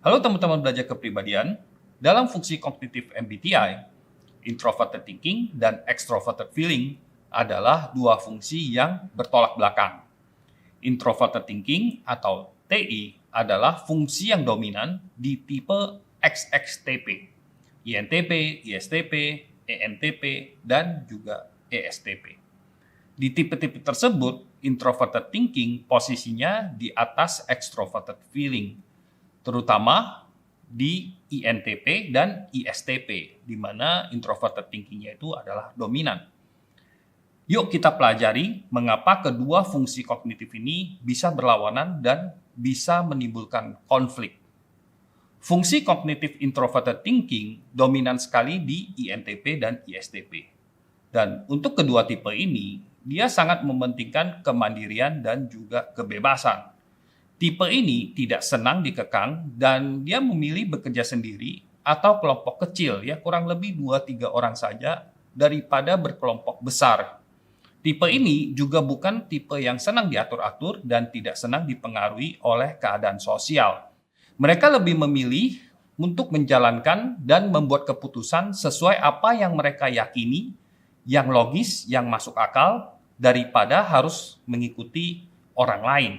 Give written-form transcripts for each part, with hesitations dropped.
Halo teman-teman belajar kepribadian, dalam fungsi kognitif MBTI, introverted thinking dan extroverted feeling adalah dua fungsi yang bertolak belakang. Introverted thinking atau TI adalah fungsi yang dominan di tipe XXTP, INTP, ISTP, ENTP, dan juga ESTP. Di tipe-tipe tersebut, introverted thinking posisinya di atas extroverted feeling, terutama di INTP dan ISTP, di mana introverted thinking-nya itu adalah dominan. Yuk kita pelajari mengapa kedua fungsi kognitif ini bisa berlawanan dan bisa menimbulkan konflik. Fungsi kognitif introverted thinking dominan sekali di INTP dan ISTP. Dan untuk kedua tipe ini, dia sangat mementingkan kemandirian dan juga kebebasan. Tipe ini tidak senang dikekang dan dia memilih bekerja sendiri atau kelompok kecil, ya kurang lebih 2-3 orang saja daripada berkelompok besar. Tipe ini juga bukan tipe yang senang diatur-atur dan tidak senang dipengaruhi oleh keadaan sosial. Mereka lebih memilih untuk menjalankan dan membuat keputusan sesuai apa yang mereka yakini, yang logis, yang masuk akal, daripada harus mengikuti orang lain.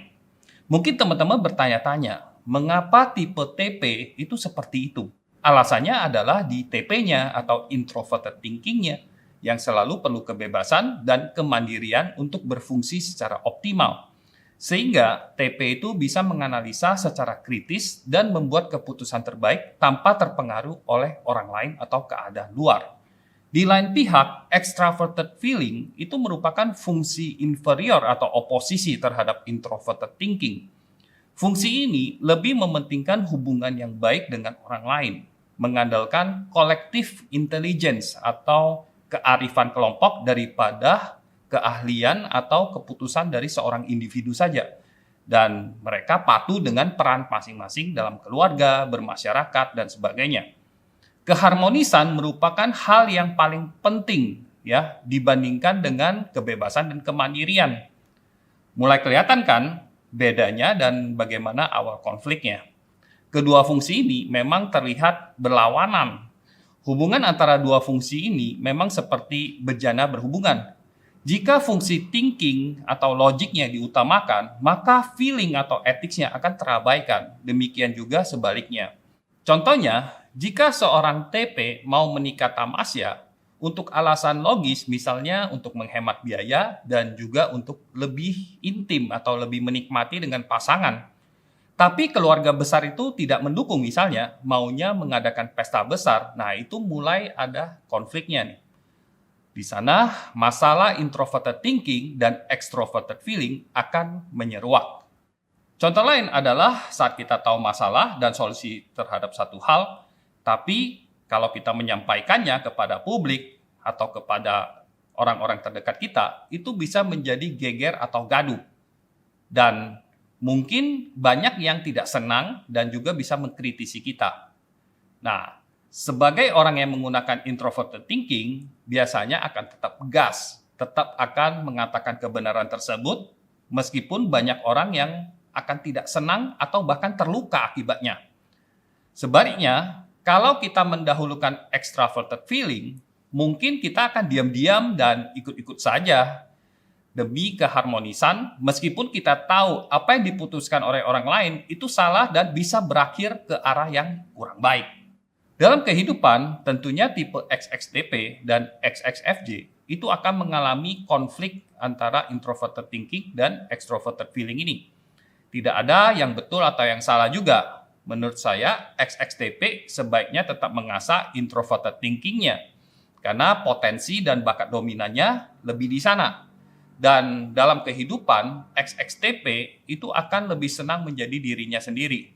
Mungkin teman-teman bertanya-tanya, mengapa tipe TP itu seperti itu? Alasannya adalah di TP-nya atau introverted thinking-nya yang selalu perlu kebebasan dan kemandirian untuk berfungsi secara optimal. Sehingga TP itu bisa menganalisa secara kritis dan membuat keputusan terbaik tanpa terpengaruh oleh orang lain atau keadaan luar. Di lain pihak, extroverted feeling itu merupakan fungsi inferior atau oposisi terhadap introverted thinking. Fungsi ini lebih mementingkan hubungan yang baik dengan orang lain, mengandalkan collective intelligence atau kearifan kelompok daripada keahlian atau keputusan dari seorang individu saja. Dan mereka patuh dengan peran masing-masing dalam keluarga, bermasyarakat, dan sebagainya. Keharmonisan merupakan hal yang paling penting ya dibandingkan dengan kebebasan dan kemandirian. Mulai kelihatan kan bedanya dan bagaimana awal konfliknya. Kedua fungsi ini memang terlihat berlawanan. Hubungan antara dua fungsi ini memang seperti bejana berhubungan. Jika fungsi thinking atau logiknya diutamakan, maka feeling atau etiknya akan terabaikan. Demikian juga sebaliknya. Contohnya, jika seorang TP mau menikah tamasya untuk alasan logis, misalnya untuk menghemat biaya dan juga untuk lebih intim atau lebih menikmati dengan pasangan, tapi keluarga besar itu tidak mendukung misalnya, maunya mengadakan pesta besar, nah itu mulai ada konfliknya nih. Di sana, masalah introverted thinking dan extroverted feeling akan menyeruak. Contoh lain adalah saat kita tahu masalah dan solusi terhadap satu hal, tapi kalau kita menyampaikannya kepada publik atau kepada orang-orang terdekat kita, itu bisa menjadi geger atau gaduh. Dan mungkin banyak yang tidak senang dan juga bisa mengkritisi kita. Nah, sebagai orang yang menggunakan introverted thinking, biasanya akan tetap gas, tetap akan mengatakan kebenaran tersebut, meskipun banyak orang yang akan tidak senang atau bahkan terluka akibatnya. Sebaliknya, kalau kita mendahulukan extroverted feeling, mungkin kita akan diam-diam dan ikut-ikut saja demi keharmonisan, meskipun kita tahu apa yang diputuskan oleh orang lain itu salah dan bisa berakhir ke arah yang kurang baik. Dalam kehidupan, tentunya tipe XXTP dan XXFJ itu akan mengalami konflik antara introverted thinking dan extroverted feeling ini. Tidak ada yang betul atau yang salah juga. Menurut saya, XXTP sebaiknya tetap mengasah introverted thinking-nya, karena potensi dan bakat dominannya lebih di sana. Dan dalam kehidupan, XXTP itu akan lebih senang menjadi dirinya sendiri.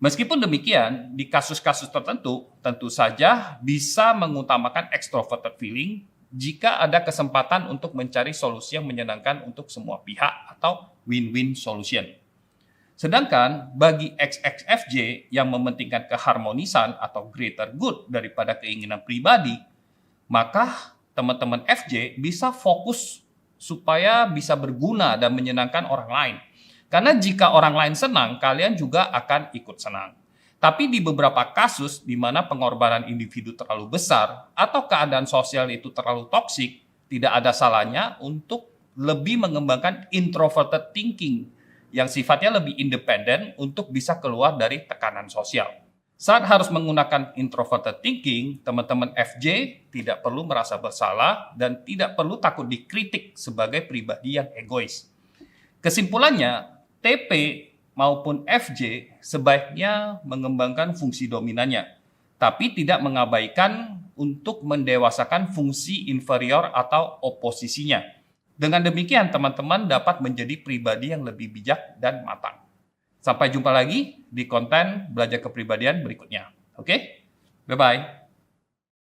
Meskipun demikian, di kasus-kasus tertentu, tentu saja bisa mengutamakan extroverted feeling jika ada kesempatan untuk mencari solusi yang menyenangkan untuk semua pihak atau win-win solution. Sedangkan bagi XXFJ yang mementingkan keharmonisan atau greater good daripada keinginan pribadi, maka teman-teman FJ bisa fokus supaya bisa berguna dan menyenangkan orang lain. Karena jika orang lain senang, kalian juga akan ikut senang. Tapi di beberapa kasus di mana pengorbanan individu terlalu besar atau keadaan sosial itu terlalu toksik, tidak ada salahnya untuk lebih mengembangkan introverted thinking yang sifatnya lebih independen untuk bisa keluar dari tekanan sosial. Saat harus menggunakan introverted thinking, teman-teman FJ tidak perlu merasa bersalah dan tidak perlu takut dikritik sebagai pribadi yang egois. Kesimpulannya, TP maupun FJ sebaiknya mengembangkan fungsi dominannya, tapi tidak mengabaikan untuk mendewasakan fungsi inferior atau oposisinya. Dengan demikian, teman-teman dapat menjadi pribadi yang lebih bijak dan matang. Sampai jumpa lagi di konten belajar kepribadian berikutnya. Oke? Bye-bye.